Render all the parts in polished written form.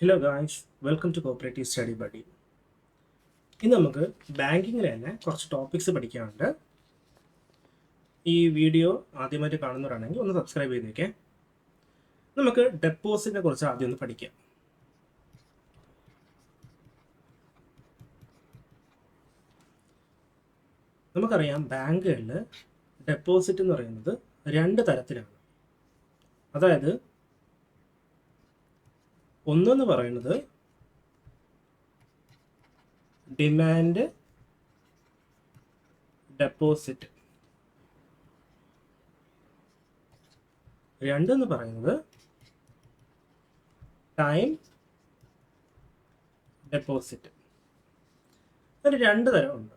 Hello guys, welcome to cooperative study buddy. ഇന്ന് നമുക്ക് ബാങ്കിങ്ങിൽ തന്നെ കുറച്ച് ടോപ്പിക്സ് പഠിക്കാനുണ്ട്. ഈ വീഡിയോ ആദ്യമായിട്ട് കാണുന്നവരാണെങ്കിൽ ഒന്ന് സബ്സ്ക്രൈബ് ചെയ്തേക്കേ. നമുക്ക് ഡെപ്പോസിറ്റിനെ കുറിച്ച് ആദ്യം ഒന്ന് പഠിക്കാം. നമുക്കറിയാം, ബാങ്കുകളിൽ ഡെപ്പോസിറ്റ് എന്ന് പറയുന്നത് രണ്ട് തരത്തിലാണ്. അതായത് ഒന്നെന്ന് പറയുന്നത് ഡിമാൻഡ് ഡെപ്പോസിറ്റ്, രണ്ടെന്ന് പറയുന്നത് ടൈം ഡെപ്പോസിറ്റ്. അതിന് രണ്ട് തരമുണ്ട്.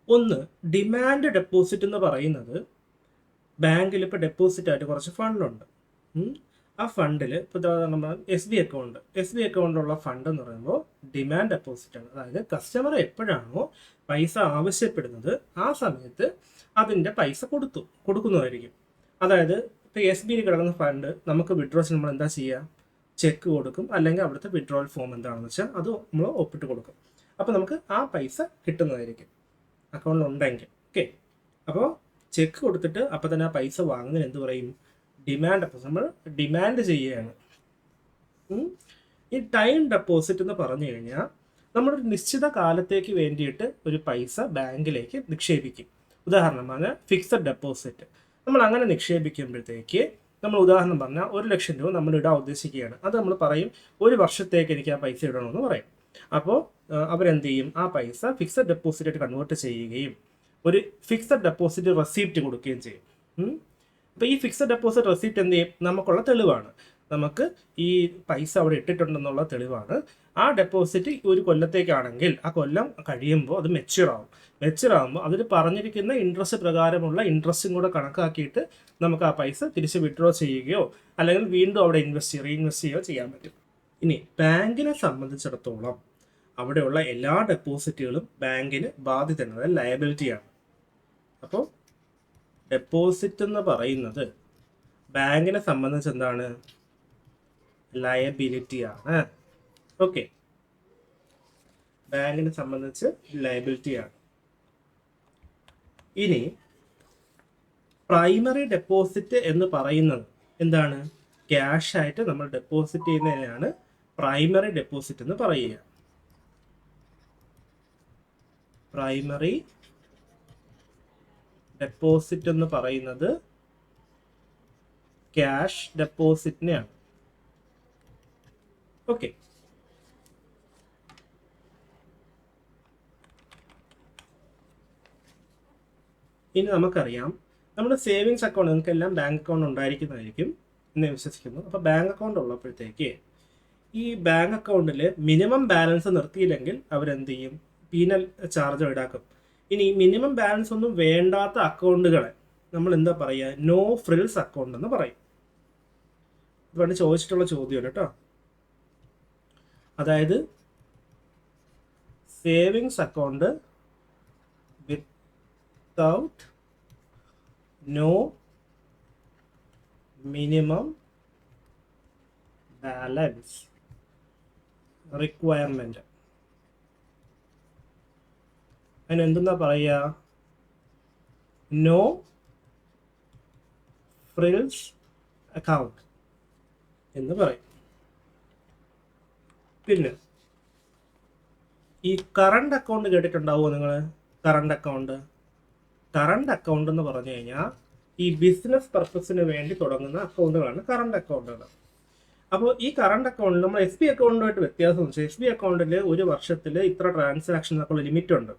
ഒന്ന് ഡിമാൻഡ് ഡെപ്പോസിറ്റ് എന്ന് പറയുന്നത് ബാങ്കിൽ ഇപ്പോൾ ഡെപ്പോസിറ്റ് ആയിട്ട് കുറച്ച് ഫണ്ടുണ്ട്. ആ ഫണ്ടിൽ ഇപ്പോൾ നമ്മൾ എസ് ബി അക്കൗണ്ടുള്ള ഫണ്ട് എന്ന് പറയുമ്പോൾ ഡിമാൻഡ് ഡെപ്പോസിറ്റ് ആണ്. അതായത് കസ്റ്റമർ എപ്പോഴാണോ പൈസ ആവശ്യപ്പെടുന്നത് ആ സമയത്ത് അതിൻ്റെ പൈസ കൊടുക്കുന്നതായിരിക്കും. അതായത് ഇപ്പോൾ എസ് ബിയിൽ കിടക്കുന്ന ഫണ്ട് നമുക്ക് വിഡ്രോസിന് നമ്മൾ എന്താ ചെയ്യുക? ചെക്ക് കൊടുക്കും, അല്ലെങ്കിൽ അവിടുത്തെ വിഡ്രോവൽ ഫോം എന്താണെന്ന് വെച്ചാൽ അത് നമ്മൾ ഒപ്പിട്ട് കൊടുക്കും. അപ്പോൾ നമുക്ക് ആ പൈസ കിട്ടുന്നതായിരിക്കും അക്കൗണ്ടിലുണ്ടെങ്കിൽ. ഓക്കെ, അപ്പോൾ ചെക്ക് കൊടുത്തിട്ട് അപ്പോൾ തന്നെ ആ പൈസ വാങ്ങുന്നതിന് എന്ത് പറയും? Demand deposit. നമ്മൾ ഡിമാൻഡ് ചെയ്യുകയാണ്. ഈ ടൈം ഡെപ്പോസിറ്റ് എന്ന് പറഞ്ഞു കഴിഞ്ഞാൽ നമ്മളൊരു നിശ്ചിത കാലത്തേക്ക് വേണ്ടിയിട്ട് ഒരു പൈസ ബാങ്കിലേക്ക് നിക്ഷേപിക്കും. ഉദാഹരണമാണ് ഫിക്സഡ് ഡെപ്പോസിറ്റ്. നമ്മൾ അങ്ങനെ നിക്ഷേപിക്കുമ്പോഴത്തേക്ക് നമ്മൾ ഉദാഹരണം പറഞ്ഞാൽ 1,00,000 രൂപ നമ്മൾ ഇടാൻ ഉദ്ദേശിക്കുകയാണ്. അത് നമ്മൾ പറയും 1 വർഷത്തേക്ക് എനിക്ക് ആ പൈസ ഇടണമെന്ന് പറയും. അപ്പോൾ അവരെന്ത് ചെയ്യും? ആ പൈസ ഫിക്സഡ് ഡെപ്പോസിറ്റായിട്ട് കൺവേർട്ട് ചെയ്യുകയും ഒരു ഫിക്സഡ് ഡെപ്പോസിറ്റ് റെസിപ്റ്റ് കൊടുക്കുകയും ചെയ്യും. അപ്പോൾ ഈ ഫിക്സഡ് ഡെപ്പോസിറ്റ് റെസിപ്റ്റ് എന്ത് ചെയ്യും? നമുക്കുള്ള തെളിവാണ്. നമുക്ക് ഈ പൈസ അവിടെ ഇട്ടിട്ടുണ്ടെന്നുള്ള തെളിവാണ്. ആ ഡെപ്പോസിറ്റ് ഒരു കൊല്ലത്തേക്കാണെങ്കിൽ ആ കൊല്ലം കഴിയുമ്പോൾ അത് മെച്യൂർ ആകുമ്പോൾ അതിൽ പറഞ്ഞിരിക്കുന്ന ഇൻട്രസ്റ്റ് പ്രകാരമുള്ള ഇൻട്രസ്റ്റും കൂടെ കണക്കാക്കിയിട്ട് നമുക്ക് ആ പൈസ തിരിച്ച് വിഡ്രോ ചെയ്യുകയോ അല്ലെങ്കിൽ വീണ്ടും അവിടെ റീഇൻവെസ്റ്റ് ചെയ്യുകയോ ചെയ്യാൻ പറ്റും. ഇനി ബാങ്കിനെ സംബന്ധിച്ചിടത്തോളം അവിടെയുള്ള എല്ലാ ഡെപ്പോസിറ്റുകളും ബാങ്കിന് ബാധ്യതയാണ്, അതായത് ലയബിലിറ്റിയാണ്. അപ്പോൾ ഡെപ്പോസിറ്റ് എന്ന് പറയുന്നത് ബാങ്കിനെ സംബന്ധിച്ച് എന്താണ്? ലയബിലിറ്റിയാണ്. ഓക്കെ, ബാങ്കിനെ സംബന്ധിച്ച് ലയബിലിറ്റിയാണ്. ഇനി പ്രൈമറി ഡെപ്പോസിറ്റ് എന്ന് പറയുന്നത് എന്താണ്? ക്യാഷ് ആയിട്ട് നമ്മൾ ഡെപ്പോസിറ്റ് ചെയ്യുന്നതിനാണ് പ്രൈമറി ഡെപ്പോസിറ്റ് എന്ന് പറയുക. പ്രൈമറി ഡെപ്പോസിറ്റ് എന്ന് പറയുന്നത് ക്യാഷ് ഡെപ്പോസിറ്റിനെയാണ്. ഓക്കെ, ഇനി നമുക്കറിയാം, നമ്മുടെ സേവിങ്സ് അക്കൗണ്ട്, നിങ്ങൾക്കെല്ലാം ബാങ്ക് അക്കൗണ്ട് ഉണ്ടായിരിക്കുന്നതായിരിക്കും എന്ന് വിശ്വസിക്കുന്നു. അപ്പോൾ ബാങ്ക് അക്കൗണ്ട് ഉള്ളപ്പോഴത്തേക്ക് ഈ ബാങ്ക് അക്കൗണ്ടിൽ മിനിമം ബാലൻസ് നിർത്തിയില്ലെങ്കിൽ അവരെന്ത് ചെയ്യും? പീനൽ ചാർജ് ഈടാക്കും. ഇനി മിനിമം ബാലൻസ് ഒന്നും വേണ്ടാത്ത അക്കൗണ്ടുകളെ നമ്മൾ എന്താ പറയുക? നോ ഫ്രിൽസ് അക്കൗണ്ട് എന്ന് പറയും. ഇതുകൊണ്ട് ചോദിച്ചിട്ടുള്ള ചോദ്യമാണ് കേട്ടോ. അതായത് savings account without no minimum balance requirement, അതിന് എന്തെന്നാ പറയുക? നോ ഫ്രിൽസ് അക്കൗണ്ട് എന്ന് പറയും. പിന്നെ ഈ കറണ്ട് അക്കൗണ്ട് കേട്ടിട്ടുണ്ടാവുമോ നിങ്ങൾ? കറണ്ട് അക്കൗണ്ട് എന്ന് പറഞ്ഞു കഴിഞ്ഞാൽ ഈ ബിസിനസ് പർപ്പസിന് വേണ്ടി തുടങ്ങുന്ന അക്കൗണ്ടുകളാണ് കറണ്ട് അക്കൗണ്ടുകൾ. അപ്പോൾ ഈ കറണ്ട് അക്കൗണ്ടിൽ നമ്മൾ എസ് ബി അക്കൗണ്ടുമായിട്ട് വ്യത്യാസം വെച്ചാൽ എസ് ബി അക്കൗണ്ടിൽ ഒരു വർഷത്തിൽ ഇത്ര ട്രാൻസാക്ഷൻ എന്നൊക്കെയുള്ള ലിമിറ്റ് ഉണ്ട്.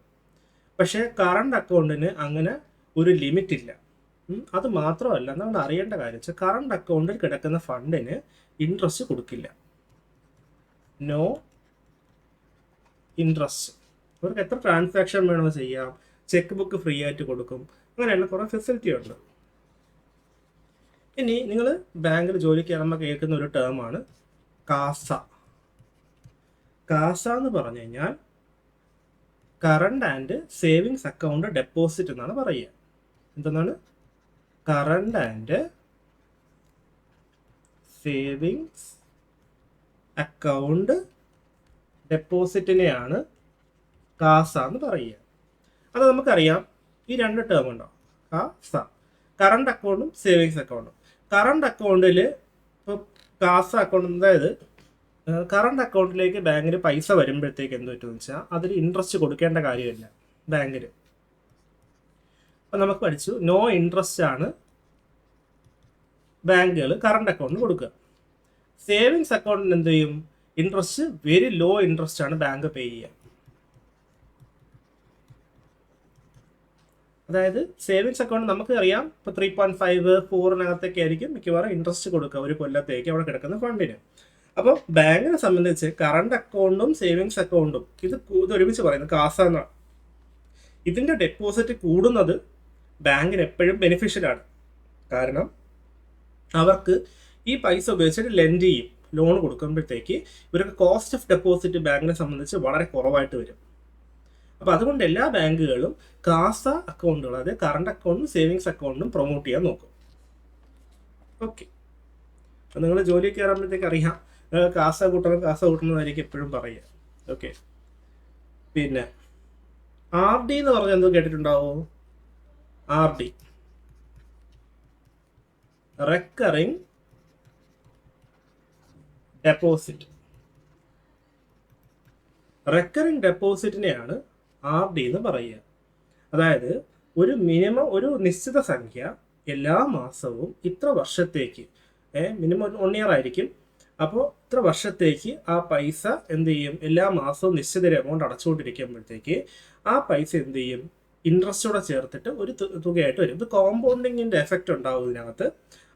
പക്ഷേ കറണ്ട് അക്കൗണ്ടിന് അങ്ങനെ ഒരു ലിമിറ്റ് ഇല്ല. അത് മാത്രമല്ല, നമ്മൾ അറിയേണ്ട കാര്യം വെച്ചാൽ കറണ്ട് അക്കൗണ്ടിൽ കിടക്കുന്ന ഫണ്ടിന് ഇൻട്രസ്റ്റ് കൊടുക്കില്ല. No interest. അവർക്ക് എത്ര ട്രാൻസാക്ഷൻ വേണമെന്ന് ചെയ്യാം. ചെക്ക് ബുക്ക് ഫ്രീ ആയിട്ട് കൊടുക്കും. അങ്ങനെയുള്ള കുറേ ഫെസിലിറ്റി ഉണ്ട്. ഇനി നിങ്ങൾ ബാങ്കിൽ ജോലിക്ക് കയറുമ്പോൾ കേൾക്കുന്ന ഒരു ടേമാണ് കാസ. കാസ എന്ന് പറഞ്ഞു കഴിഞ്ഞാൽ current and savings account deposit എന്നാണ് പറയുക. എന്തെന്നാണ്? കറണ്ട് ആൻഡ് സേവിങ്സ് അക്കൗണ്ട് ഡെപ്പോസിറ്റിനെയാണ് കാസ എന്ന് പറയുക. അത് നമുക്കറിയാം, ഈ രണ്ട് ടേം ഉണ്ടോ, കാസ, കറണ്ട് അക്കൗണ്ടും സേവിങ്സ് അക്കൗണ്ടും. കറണ്ട് അക്കൗണ്ടിൽ ഇപ്പോൾ കാസ അക്കൗണ്ട്, അതായത് കറണ്ട് അക്കൗണ്ടിലേക്ക് ബാങ്കിൽ പൈസ വരുമ്പോഴത്തേക്ക് എന്ത് പറ്റുമെന്ന് വെച്ചാൽ അതിൽ ഇൻട്രസ്റ്റ് കൊടുക്കേണ്ട കാര്യമില്ല ബാങ്കിൽ. അപ്പം നമുക്ക് പഠിച്ചു, നോ ഇൻട്രസ്റ്റ് ആണ് ബാങ്കുകൾ കറണ്ട് അക്കൗണ്ടിന് കൊടുക്കുക. സേവിങ്സ് അക്കൗണ്ടിന് എന്ത് ചെയ്യും, ഇൻട്രസ്റ്റ് വെരി ലോ ഇൻട്രസ്റ്റ് ആണ് ബാങ്ക് പേ ചെയ്യുക. അതായത് സേവിങ്സ് അക്കൗണ്ട് നമുക്ക് അറിയാം, ഇപ്പോൾ 3.5 4 ആയിരിക്കും മിക്കവാറും ഇൻട്രസ്റ്റ് കൊടുക്കുക ഒരു കൊല്ലത്തേക്ക് അവിടെ കിടക്കുന്ന ഫണ്ടിന്. അപ്പോൾ ബാങ്കിനെ സംബന്ധിച്ച് കറണ്ട് അക്കൗണ്ടും സേവിങ്സ് അക്കൗണ്ടും ഇത് ഒരുമിച്ച് പറയുന്നത് കാസ എന്നാണ്. ഇതിൻ്റെ ഡെപ്പോസിറ്റ് കൂടുന്നത് ബാങ്കിന് എപ്പോഴും ബെനിഫിഷ്യലാണ്. കാരണം അവർക്ക് ഈ പൈസ ഉപയോഗിച്ചിട്ട് ലെൻഡ് ചെയ്യും, ലോൺ കൊടുക്കുമ്പോഴത്തേക്ക് ഇവർക്ക് കോസ്റ്റ് ഓഫ് ഡെപ്പോസിറ്റ് ബാങ്കിനെ സംബന്ധിച്ച് വളരെ കുറവായിട്ട് വരും. അപ്പോൾ അതുകൊണ്ട് എല്ലാ ബാങ്കുകളും കാസ അക്കൗണ്ടുകൾ, അതായത് കറണ്ട് അക്കൗണ്ടും സേവിങ്സ് അക്കൗണ്ടും പ്രൊമോട്ട് ചെയ്യാൻ നോക്കും. ഓക്കെ, അപ്പോൾ നിങ്ങൾ ജോലി കയറുമ്പോഴത്തേക്ക് അറിയാം, കാസ കൂട്ടുന്നതായിരിക്കും എപ്പോഴും പറയുക. ഓക്കെ, പിന്നെ ആർ ഡി എന്ന് പറഞ്ഞാൽ എന്തോ കേട്ടിട്ടുണ്ടാവോ? R D, recurring deposit. Recurring ഡെപ്പോസിറ്റിനെയാണ് ആർ ഡി എന്ന് പറയുക. അതായത് ഒരു മിനിമം ഒരു നിശ്ചിത സംഖ്യ എല്ലാ മാസവും ഇത്ര വർഷത്തേക്ക്, മിനിമം 1 ഇയർ ആയിരിക്കും. അപ്പോൾ ഇത്ര വർഷത്തേക്ക് ആ പൈസ എന്ത് ചെയ്യും, എല്ലാ മാസവും നിശ്ചിത എമൗണ്ട് അടച്ചുകൊണ്ടിരിക്കുമ്പോഴത്തേക്ക് ആ പൈസ എന്ത് ചെയ്യും, ഇൻട്രസ്റ്റോടെ ചേർത്തിട്ട് ഒരു തുകയായിട്ട് വരും. ഇത് കോമ്പൗണ്ടിങ്ങിൻ്റെ എഫക്റ്റ് ഉണ്ടാവും ഇതിനകത്ത്.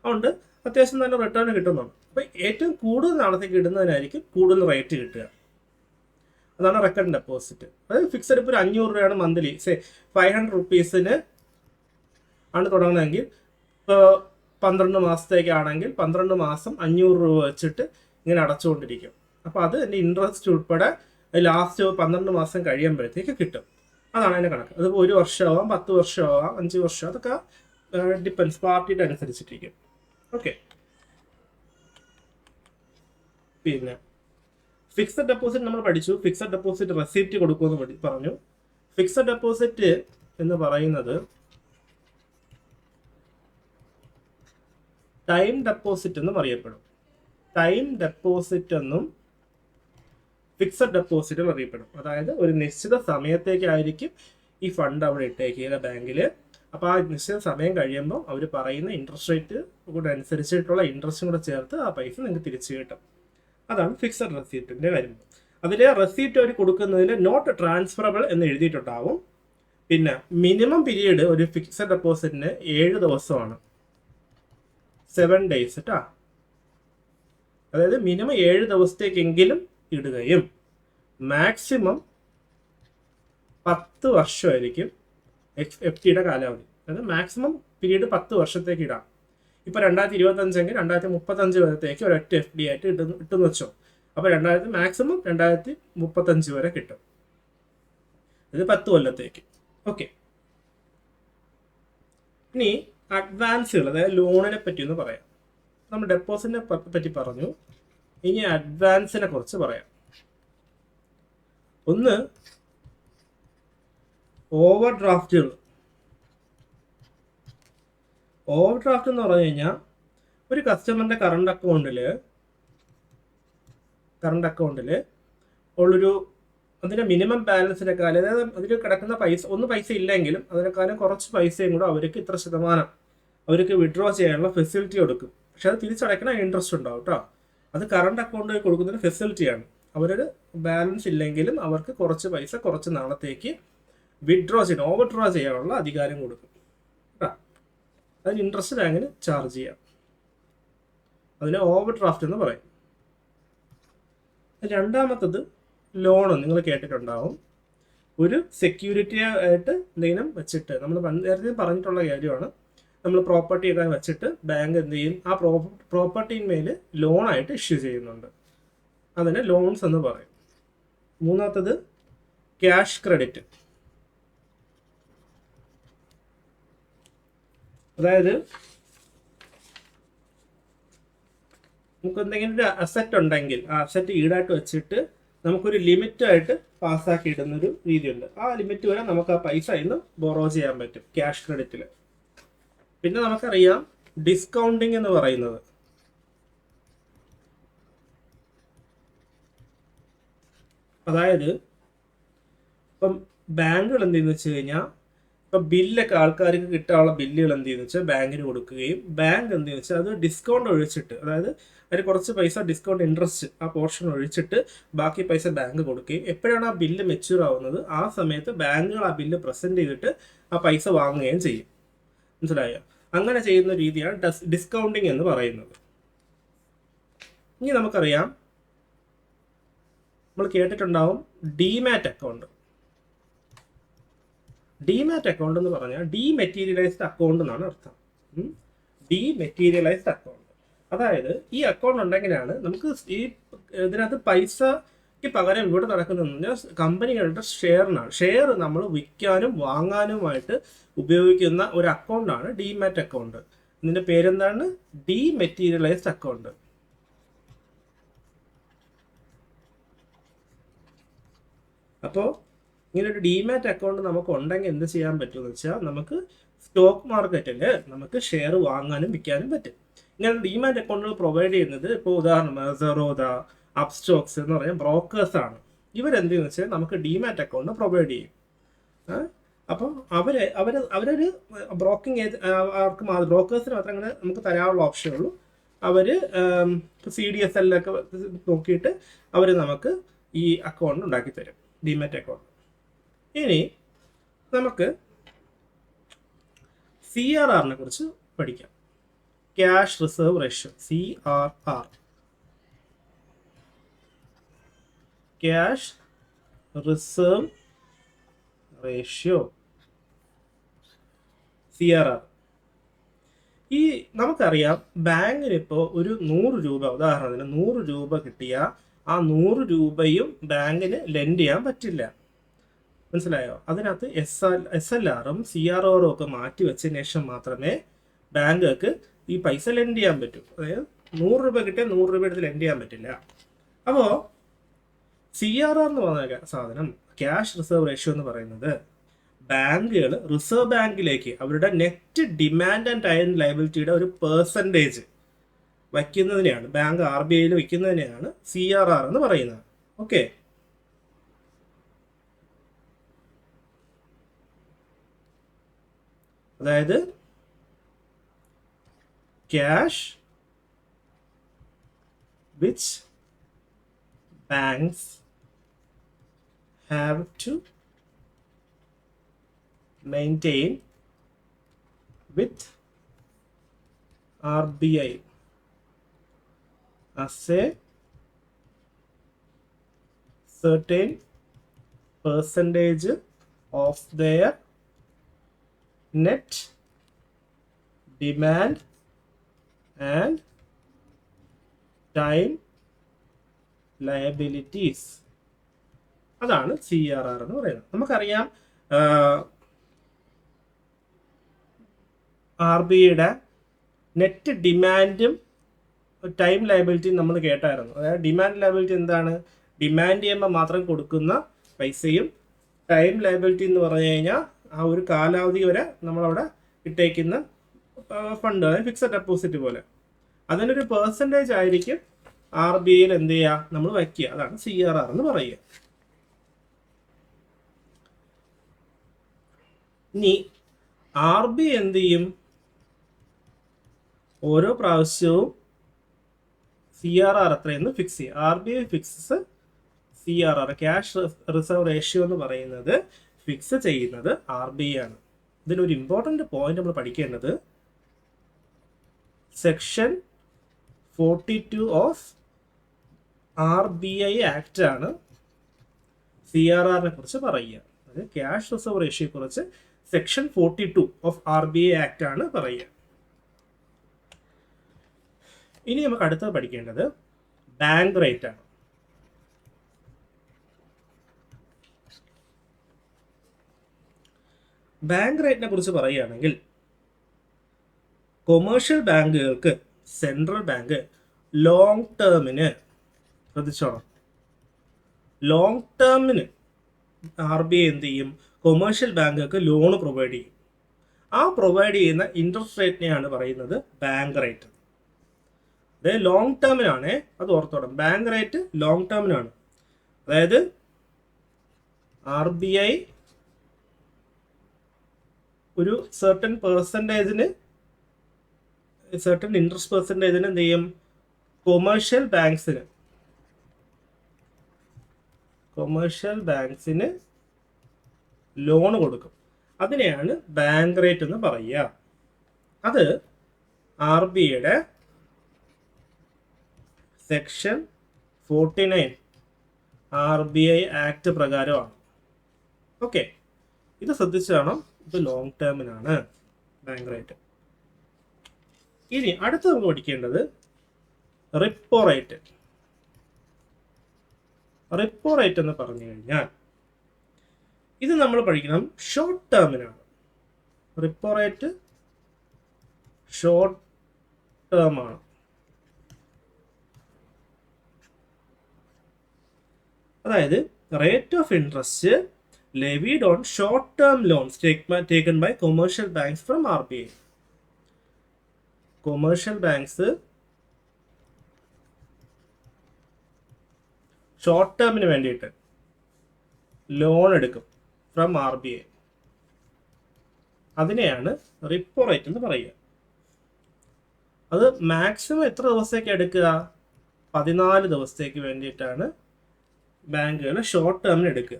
അതുകൊണ്ട് അത്യാവശ്യം നല്ല റിട്ടേൺ കിട്ടുന്നുണ്ട്. അപ്പോൾ ഏറ്റവും കൂടുതൽ നാളത്തേക്ക് ഇടുന്നതിനായിരിക്കും കൂടുതൽ റേറ്റ് കിട്ടുക. അതാണ് റെക്കറിങ് ഡെപ്പോസിറ്റ്. അതായത് ഫിക്സഡ് ഇപ്പോൾ ഒരു 500 രൂപയാണ് മന്ത്ലി, 500 റുപ്പീസിന് ആണ് തുടങ്ങുന്നതെങ്കിൽ ഇപ്പോൾ 12 മാസത്തേക്കാണെങ്കിൽ 12 മാസം 500 രൂപ വെച്ചിട്ട് ഇങ്ങനെ അടച്ചുകൊണ്ടിരിക്കും. അപ്പോൾ അത് എൻ്റെ ഇൻട്രസ്റ്റ് ഉൾപ്പെടെ ലാസ്റ്റ് 12 മാസം കഴിയുമ്പോഴത്തേക്ക് കിട്ടും. അതാണ് അതിൻ്റെ കണക്ക്. അതിപ്പോൾ 1 വർഷമാവാം, 10 വർഷമാവാം, 5 വർഷം, അതൊക്കെ ഡിപ്പെൻസ്, പാർട്ടിയുടെ അനുസരിച്ചിട്ടിരിക്കും. ഓക്കെ, പിന്നെ ഫിക്സഡ് ഡെപ്പോസിറ്റ് നമ്മൾ പഠിച്ചു. ഫിക്സഡ് ഡെപ്പോസിറ്റ് റെസിപ്റ്റ് കൊടുക്കുമെന്ന് പറഞ്ഞു. ഫിക്സഡ് ഡെപ്പോസിറ്റ് എന്ന് പറയുന്നത് ടൈം ഡെപ്പോസിറ്റ് എന്നും അറിയപ്പെടും. ടൈം ഡെപ്പോസിറ്റ് എന്നും ഫിക്സഡ് ഡെപ്പോസിറ്റും അറിയപ്പെടും. അതായത് ഒരു നിശ്ചിത സമയത്തേക്കായിരിക്കും ഈ ഫണ്ട് അവിടെ ഇട്ടേക്കുക ബാങ്കിൽ. അപ്പോൾ ആ നിശ്ചിത സമയം കഴിയുമ്പോൾ അവർ പറയുന്ന ഇൻട്രസ്റ്റ് റേറ്റ് കൂടെ അനുസരിച്ചിട്ടുള്ള ഇൻട്രസ്റ്റും കൂടെ ചേർത്ത് ആ പൈസ നിങ്ങൾക്ക് തിരിച്ചു കിട്ടും. അതാണ് ഫിക്സഡ് റെസിപ്റ്റിൻ്റെ കാര്യം. അതിലെ റെസിപ്റ്റ് അവർ കൊടുക്കുന്നതിൽ നോട്ട് ട്രാൻസ്ഫറബിൾ എന്ന് എഴുതിയിട്ടുണ്ടാവും. പിന്നെ മിനിമം പീരീഡ് ഒരു ഫിക്സഡ് ഡെപ്പോസിറ്റിന് 7 ദിവസമാണ്, 7 days കേട്ടോ. അതായത് മിനിമം 7 ദിവസത്തേക്കെങ്കിലും ഇടുകയും മാക്സിമം 10 വർഷമായിരിക്കും എഫ് ടിയുടെ കാലാവധി. അതായത് മാക്സിമം പീരീഡ് 10 വർഷത്തേക്ക് ഇടാം. ഇപ്പോൾ 2025 2035 വരത്തേക്ക് ഒരൊറ്റ എഫ് ഡി ആയിട്ട് ഇട്ടെന്ന് വെച്ചോ. അപ്പോൾ മാക്സിമം 2035 വരെ കിട്ടും. ഇത് 10 കൊല്ലത്തേക്ക്. ഓക്കെ, ഇനി അഡ്വാൻസുകൾ, അതായത് ലോണിനെ പറ്റി ഒന്ന് പറയാം. നമ്മൾ ഡെപ്പോസിറ്റിനെ പറ്റി പറഞ്ഞു, ഇനി അഡ്വാൻസിനെ കുറിച്ച് പറയാം. ഒന്ന് ഓവർ ഡ്രാഫ്റ്റുകൾ. ഓവർ ഡ്രാഫ്റ്റ് എന്ന് പറഞ്ഞു കഴിഞ്ഞാൽ ഒരു കസ്റ്റമറിൻ്റെ കറണ്ട് അക്കൗണ്ടിൽ ഉള്ളൊരു അതിൻ്റെ മിനിമം ബാലൻസിനെക്കാളും, അതായത് അതിൽ കിടക്കുന്ന പൈസ ഇല്ലെങ്കിലും അതിനേക്കാളും കുറച്ച് പൈസയും കൂടെ അവർക്ക് ഇത്ര ശതമാനം അവർക്ക് വിഡ്രോ ചെയ്യാനുള്ള ഫെസിലിറ്റി കൊടുക്കും. പക്ഷെ അത് തിരിച്ചടയ്ക്കണ ഇൻട്രസ്റ്റ് ഉണ്ടാവും കേട്ടോ. അത് കറണ്ട് അക്കൗണ്ടിൽ കൊടുക്കുന്നതിന് ഫെസിലിറ്റിയാണ്. അവരൊരു ബാലൻസ് ഇല്ലെങ്കിലും അവർക്ക് കുറച്ച് പൈസ കുറച്ച് നാളത്തേക്ക് വിഡ്രോ ചെയ്യണം, ഓവർ ഡ്രോ ചെയ്യാനുള്ള അധികാരം കൊടുക്കും കേട്ടോ. അതിന് ഇൻട്രസ്റ്റ് ബാങ്കിന് ചാർജ് ചെയ്യാം. അതിനെ ഓവർ ഡ്രാഫ്റ്റ് എന്ന് പറയും. രണ്ടാമത്തത് ലോണ്. നിങ്ങൾ കേട്ടിട്ടുണ്ടാവും, ഒരു സെക്യൂരിറ്റി ആയിട്ട് എന്തെങ്കിലും വെച്ചിട്ട്, നമ്മൾ നേരത്തെ പറഞ്ഞിട്ടുള്ള കാര്യമാണ്, നമ്മൾ പ്രോപ്പർട്ടി ഒക്കെ വെച്ചിട്ട് ബാങ്ക് എന്ത് ചെയ്യും, ആ പ്രോപ്പർട്ടിന്മേൽ ലോണായിട്ട് ഇഷ്യൂ ചെയ്യുന്നുണ്ട്. അതിനെ ലോൺസ് എന്ന് പറയും. മൂന്നാമത്തത് ക്യാഷ് ക്രെഡിറ്റ്. അതായത് നമുക്ക് എന്തെങ്കിലും ഒരു അസറ്റ് ഉണ്ടെങ്കിൽ ആ അസറ്റ് ഈടായിട്ട് വെച്ചിട്ട് നമുക്കൊരു ലിമിറ്റായിട്ട് പാസ്സാക്കി ഇടുന്നൊരു രീതിയുണ്ട്. ആ ലിമിറ്റ് വരെ നമുക്ക് ആ പൈസ ഇന്ന് ബോറോ ചെയ്യാൻ പറ്റും ക്യാഷ് ക്രെഡിറ്റിൽ. പിന്നെ നമുക്കറിയാം ഡിസ്കൗണ്ടിങ് എന്ന് പറയുന്നത്. അതായത് ഇപ്പം ബാങ്കുകൾ എന്ത് ചെയ്യുന്നു വെച്ച് കഴിഞ്ഞാൽ ഇപ്പം ബില്ലൊക്കെ ആൾക്കാർക്ക് കിട്ടാനുള്ള ബില്ലുകൾ എന്ത് ചെയ്യുന്നു വെച്ചാൽ ബാങ്കിന് കൊടുക്കുകയും ബാങ്ക് എന്ത് ചെയ്യുന്നു വെച്ചാൽ അത് ഡിസ്കൗണ്ട് ഒഴിച്ചിട്ട്, അതായത് അതിന് കുറച്ച് പൈസ ഡിസ്കൗണ്ട് ഇൻട്രസ്റ്റ് ആ പോർഷൻ ഒഴിച്ചിട്ട് ബാക്കി പൈസ ബാങ്ക് കൊടുക്കുകയും എപ്പോഴാണ് ആ ബില്ല് മെച്യൂർ ആവുന്നത് ആ സമയത്ത് ബാങ്കുകൾ ആ ബില്ല് പ്രസന്റ് ചെയ്തിട്ട് ആ പൈസ വാങ്ങുകയും ചെയ്യും. മനസ്സിലായോ? അങ്ങനെ ചെയ്യുന്ന രീതിയാണ് ഡിസ്കൗണ്ടിങ് എന്ന് പറയുന്നത്. ഇനി നമുക്കറിയാം, നമ്മൾ കേട്ടിട്ടുണ്ടാവും ഡിമാറ്റ് അക്കൗണ്ട്. ഡിമാറ്റ് അക്കൗണ്ട് എന്ന് പറഞ്ഞാൽ ഡീമെറ്റീരിയലൈസ്ഡ് അക്കൗണ്ട് എന്നാണ് അർത്ഥം. ഡീമെറ്റീരിയലൈസ്ഡ് അക്കൗണ്ട്, അതായത് ഈ അക്കൗണ്ട് ഉണ്ടെങ്കിലാണ് നമുക്ക് ഈ ഇതിനകത്ത് പൈസക്ക് പകരം ഇവിടെ നടക്കുന്നതെന്ന് പറഞ്ഞാൽ കമ്പനികളുടെ ഷെയർ നമ്മൾ വിൽക്കാനും വാങ്ങാനുമായിട്ട് ഉപയോഗിക്കുന്ന ഒരു അക്കൗണ്ടാണ് ഡിമാറ്റ് അക്കൗണ്ട്. ഇതിന്റെ പേരെന്താണ്? Dematerialised account. അപ്പോൾ ഇങ്ങനെ ഒരു ഡിമാറ്റ് അക്കൗണ്ട് നമുക്ക് ഉണ്ടെങ്കിൽ എന്ത് ചെയ്യാൻ പറ്റുമെന്ന് വെച്ചാൽ നമുക്ക് സ്റ്റോക്ക് മാർക്കറ്റിൽ നമുക്ക് ഷെയർ വാങ്ങാനും വിൽക്കാനും പറ്റും. ഇങ്ങനെ ഡിമാറ്റ് അക്കൗണ്ടുകൾ പ്രൊവൈഡ് ചെയ്യുന്നത് ഇപ്പോൾ ഉദാഹരണം സെറോദ, അപ്സ്റ്റോക്സ് എന്ന് പറഞ്ഞ ബ്രോക്കേഴ്സാണ്. ഇവരെന്ത് ചെയ്യുന്ന വെച്ചാൽ നമുക്ക് ഡിമാറ്റ് അക്കൗണ്ട് പ്രൊവൈഡ് ചെയ്യും. അപ്പോൾ അവരൊരു ബ്രോക്കിംഗ് അവർക്ക് ബ്രോക്കേഴ്സിന് മാത്രം അങ്ങനെ നമുക്ക് തരാനുള്ള ഓപ്ഷനുള്ളൂ. അവർ CDSL നോക്കിയിട്ട് അവർ നമുക്ക് ഈ അക്കൗണ്ട് ഉണ്ടാക്കി തരും, ഡിമാറ്റ് അക്കൗണ്ട്. ഇനി നമുക്ക് CRRനെ കുറിച്ച് പഠിക്കാം. Cash reserve ratio, CRR. Cash reserve ratio, CRR. ഈ നമുക്കറിയാം ബാങ്കിന് ഇപ്പോൾ ഒരു 100 രൂപ, ഉദാഹരണത്തിന് 100 രൂപ കിട്ടിയ ആ 100 രൂപയും ബാങ്കിന് ലെൻഡ് ചെയ്യാൻ പറ്റില്ല. മനസ്സിലായോ? അതിനകത്ത് SLRും CRRും ഒക്കെ മാറ്റി വെച്ചതിന് ശേഷം മാത്രമേ ബാങ്കുകൾക്ക് ഈ പൈസ ലെൻഡ് ചെയ്യാൻ പറ്റൂ. അതായത് 100 രൂപ കിട്ടിയാൽ 100 രൂപ എടുത്ത് ലെൻഡ് ചെയ്യാൻ പറ്റില്ല. അപ്പോൾ CRR എന്ന് പറഞ്ഞ സാധനം, ക്യാഷ് റിസർവ് റേഷ്യോ എന്ന് പറയുന്നത് ബാങ്കുകൾ റിസർവ് ബാങ്കിലേക്ക് അവരുടെ നെറ്റ് ഡിമാൻഡ് ആൻഡ് ടൈം ലയബിലിറ്റിയുടെ ഒരു പെർസെൻറ്റേജ് വയ്ക്കുന്നതിനെയാണ്, ബാങ്ക് RBIയിൽ വയ്ക്കുന്നതിനെയാണ് CRR എന്ന് പറയുന്നത്. ഓക്കെ, അതായത് cash which banks have to maintain with RBI as a certain percentage of their net demand and time liabilities. അതാണ് CRR എന്ന് പറയുന്നത്. നമുക്കറിയാം RBIയുടെ നെറ്റ് ഡിമാൻഡും ടൈം ലയബിലിറ്റിയും നമ്മൾ കേട്ടായിരുന്നു. അതായത് ഡിമാൻഡ് ലയബിലിറ്റി എന്താണ്? ഡിമാൻഡ് ചെയ്യുമ്പോൾ മാത്രം കൊടുക്കുന്ന പൈസയും ടൈം ലയബിലിറ്റി എന്ന് പറഞ്ഞു കഴിഞ്ഞാൽ ആ ഒരു കാലാവധി വരെ നമ്മളവിടെ ഇട്ടേക്കുന്ന ഫണ്ട്, അതായത് ഫിക്സഡ് ഡെപ്പോസിറ്റ് പോലെ. അതിനൊരു പെർസെൻറ്റേജ് ആയിരിക്കും RBIയിൽ എന്ത് ചെയ്യുക, നമ്മൾ വയ്ക്കുക. അതാണ് CRR എന്ന് പറയുക. ഇനി RBI എന്ത് ചെയ്യും? ഓരോ പ്രാവശ്യവും CRR എത്രയെന്ന് ഫിക്സ് ചെയ്യും. RBI fixes CRR, cash reserve ratio എന്ന് പറയുന്നത് ഫിക്സ് ചെയ്യുന്നത് RBI ആണ്. ഇതിലൊരു ഇമ്പോർട്ടൻ്റ് പോയിന്റ് നമ്മൾ പഠിക്കേണ്ടത് സെക്ഷൻ 42 ഓഫ് RBI ആക്ട് ആണ് CRRനെ കുറിച്ച് പറയുക. അതായത് ക്യാഷ് റിസർവ് റേഷ്യോയെ കുറിച്ച് സെക്ഷൻ 42 ഓഫ് RBI ആക്ട് ആണ് പറയുക. ഇനി നമുക്ക് അടുത്തത് പഠിക്കേണ്ടത് ബാങ്ക് റേറ്റ് ആണ്. ബാങ്ക് റേറ്റിനെ കുറിച്ച് പറയുകയാണെങ്കിൽ കൊമേഴ്ഷ്യൽ ബാങ്കുകൾക്ക് സെൻട്രൽ ബാങ്ക് ലോങ് ടേമിന്, ശ്രദ്ധിച്ചോണം, ലോങ് ടേമിന് RBI എന്ത് ചെയ്യും? കൊമേഴ്ഷ്യൽ ബാങ്കുകൾക്ക് ലോൺ പ്രൊവൈഡ് ചെയ്യും. ആ പ്രൊവൈഡ് ചെയ്യുന്ന ഇൻട്രസ്റ്റ് റേറ്റിനെയാണ് പറയുന്നത് ബാങ്ക് റേറ്റ്. അതായത് ലോങ് ടേമിനാണ്, അത് ഓർത്തോണം, ബാങ്ക് റേറ്റ് ലോങ് ടേമിനാണ്. അതായത് RBI ഒരു സർട്ടൻ പെർസെൻറ്റേജിന്, സർട്ടൻ ഇൻട്രസ്റ്റ് പെർസെൻറ്റേജിന് എന്ത് ചെയ്യും? കൊമേഴ്ഷ്യൽ ബാങ്ക്സിന് ലോൺ കൊടുക്കും. അതിനെയാണ് ബാങ്ക് റേറ്റ് എന്ന് പറയുക. അത് RBIയുടെ സെക്ഷൻ 49 RBI ആക്ട് പ്രകാരമാണ്. ഓക്കെ, ഇത് ശ്രദ്ധിച്ചാണ്. ഇത് ലോങ് ടേമിനാണ് ബാങ്ക് റേറ്റ്. ഇനി അടുത്ത് നമുക്ക് പഠിക്കേണ്ടത് റിപ്പോ റേറ്റ്. റിപ്പോ റേറ്റ് എന്ന് പറഞ്ഞു കഴിഞ്ഞാൽ ഇത് നമ്മൾ പഠിക്കണം ഷോർട്ട് ടേമിനാണ്. റിപ്പോ റേറ്റ് ഷോർട്ട് ടേം ആണ്. അതായത് rate of interest levied on short-term loans taken by commercial banks from RBI. Commercial banks short ടേമിന് വേണ്ടിയിട്ട് ലോൺ എടുക്കും ഫ്രം RBI. അതിനെയാണ് റിപ്പോ റേറ്റ് എന്ന് പറയുക. അത് മാക്സിമം എത്ര ദിവസത്തേക്ക് എടുക്കുക? 14 ദിവസത്തേക്ക് വേണ്ടിയിട്ടാണ് ബാങ്കുകൾ ഷോർട്ട് ടേമിന് എടുക്കുക.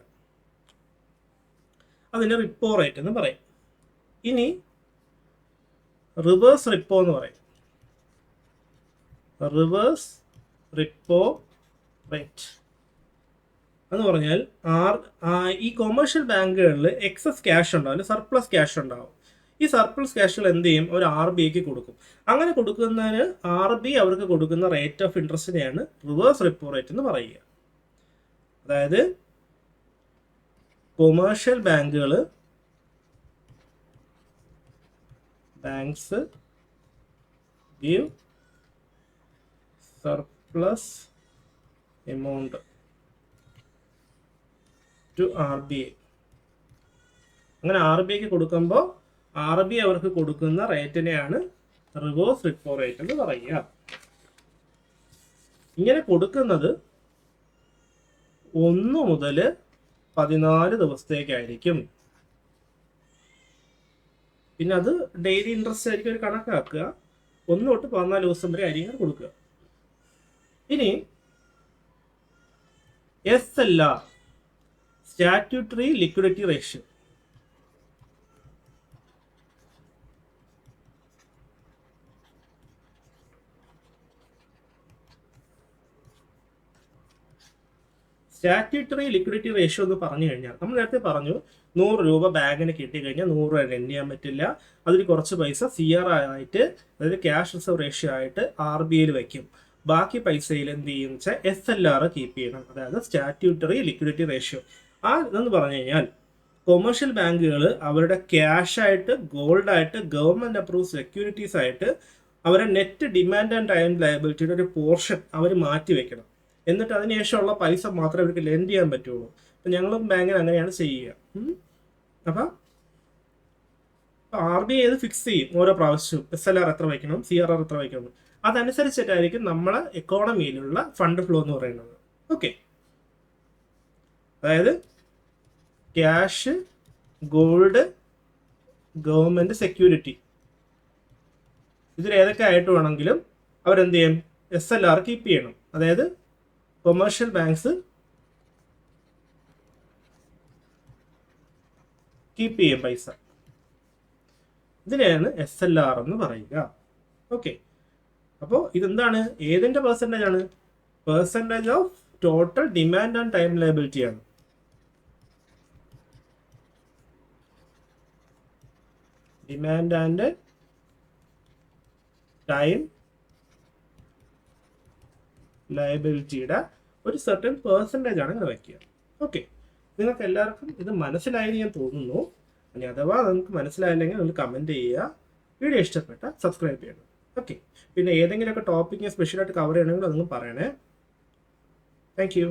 അതിന് റിപ്പോ റേറ്റ് എന്ന് പറയും. ഇനി റിവേഴ്സ് റിപ്പോ എന്ന് പറയും. റിവേഴ്സ് റിപ്പോ റേറ്റ് എന്ന് പറഞ്ഞാൽ ഈ കൊമേഴ്ഷ്യൽ ബാങ്കുകളിൽ എക്സസ് ക്യാഷ് ഉണ്ടാവും, സർപ്ലസ് ക്യാഷ് ഉണ്ടാവും. ഈ സർപ്ലസ് ക്യാഷുകൾ എന്ത് ചെയ്യും? ഒരു RBIക്ക് കൊടുക്കും. അങ്ങനെ കൊടുക്കുന്നതിന് RBI അവർക്ക് കൊടുക്കുന്ന റേറ്റ് ഓഫ് ഇൻട്രസ്റ്റിനെയാണ് റിവേഴ്സ് റിപ്പോ റേറ്റ് എന്ന് പറയുക. അതായത് commercial banks give surplus amount to RBI. അങ്ങനെ RBIക്ക് കൊടുക്കുമ്പോൾ RBI അവർക്ക് കൊടുക്കുന്ന റേറ്റിനെയാണ് റിവേഴ്സ് റിപ്പോ റേറ്റ് എന്ന് പറയുക. ഇങ്ങനെ കൊടുക്കുന്നത് 1 മുതൽ 14 ദിവസത്തേക്കായിരിക്കും. പിന്നെ അത് ഡെയിലി ഇൻട്രസ്റ്റ് ആയിരിക്കും ഒരു കണക്കാക്കുക. 1 തൊട്ട് 14 ദിവസം വരെ ആയിരിക്കും കൊടുക്കുക. ഇനി SLR, statutory liquidity ratio. Statutory liquidity ratio എന്ന് പറഞ്ഞു കഴിഞ്ഞാൽ നമ്മൾ നേരത്തെ പറഞ്ഞു 100 രൂപ ബാങ്കിന് കിട്ടിക്കഴിഞ്ഞാൽ 100 രൂപ ലെൻഡ് ചെയ്യാൻ പറ്റില്ല. അതിൽ കുറച്ച് പൈസ CR ആയിട്ട്, അതായത് ക്യാഷ് റിസർവ് റേഷ്യോ ആയിട്ട് RBIയിൽ വയ്ക്കും. ബാക്കി പൈസയിൽ എന്ത് ചെയ്യും വെച്ചാൽ SLR കീപ്പ് ചെയ്യണം, അതായത് സ്റ്റാറ്റ്യൂട്ടറി ലിക്വിഡിറ്റി റേഷ്യോ. ഇതെന്ന് പറഞ്ഞു കഴിഞ്ഞാൽ കൊമേഴ്ഷ്യൽ ബാങ്കുകൾ അവരുടെ ക്യാഷ് ആയിട്ട്, ഗോൾഡ് ആയിട്ട്, ഗവൺമെന്റ് അപ്രൂവ് സെക്യൂരിറ്റീസ് ആയിട്ട് അവരുടെ നെറ്റ് ഡിമാൻഡ് ആൻഡ് ടൈം ലയബിലിറ്റിയുടെ ഒരു പോർഷൻ അവർ മാറ്റി വെക്കണം. എന്നിട്ട് അതിനുശേഷമുള്ള പൈസ മാത്രമേ അവർക്ക് ലെൻഡ് ചെയ്യാൻ പറ്റുള്ളൂ. അപ്പം ഞങ്ങളും ബാങ്കിന് അങ്ങനെയാണ് ചെയ്യുക. അപ്പം RBI ഏത് ഫിക്സ് ചെയ്യും ഓരോ പ്രാവശ്യവും SLR എത്ര വയ്ക്കണം, CRR എത്ര വയ്ക്കണം. അതനുസരിച്ചിട്ടായിരിക്കും നമ്മളെ എക്കോണമിയിലുള്ള ഫണ്ട് ഫ്ലോ എന്ന് പറയുന്നത്. ഓക്കെ, അതായത് ക്യാഷ്, ഗോൾഡ്, ഗവൺമെന്റ് സെക്യൂരിറ്റി, ഇതിലേതൊക്കെ ആയിട്ട് വേണമെങ്കിലും അവരെന്ത് ചെയ്യും? SLR കീപ്പ് ചെയ്യണം. അതായത് കൊമേഴ്ഷ്യൽ ബാങ്ക്സ് കീപ്പ് ചെയ്യും പൈസ. ഇതിനെയാണ് SLR എന്ന് പറയുക. ഓക്കെ, അപ്പോൾ ഇതെന്താണ്? ഏതിൻ്റെ പെർസെൻറ്റേജ് ആണ്? Percentage of total demand and time liability ആണ്. ഡിമാൻഡ് ആൻഡ് ടൈം ലയബിലിറ്റിയുടെ ഒരു സർട്ടൻ പെർസെൻറ്റേജ് ആണ് ഇങ്ങനെ വയ്ക്കുക. ഓക്കെ, നിങ്ങൾക്ക് എല്ലാവർക്കും ഇത് മനസ്സിലായെന്ന് ഞാൻ തോന്നുന്നു. ഇനി അഥവാ നിങ്ങൾക്ക് മനസ്സിലായില്ലെങ്കിൽ നിങ്ങൾ കമൻറ്റ് ചെയ്യുക. വീഡിയോ ഇഷ്ടപ്പെട്ട സബ്സ്ക്രൈബ് ചെയ്യണം. ഓക്കെ, പിന്നെ ഏതെങ്കിലുമൊക്കെ ടോപ്പിക് സ്പെഷ്യലായിട്ട് കവർ ചെയ്യണമെങ്കിൽ അതൊന്നും പറയണേ. Thank you.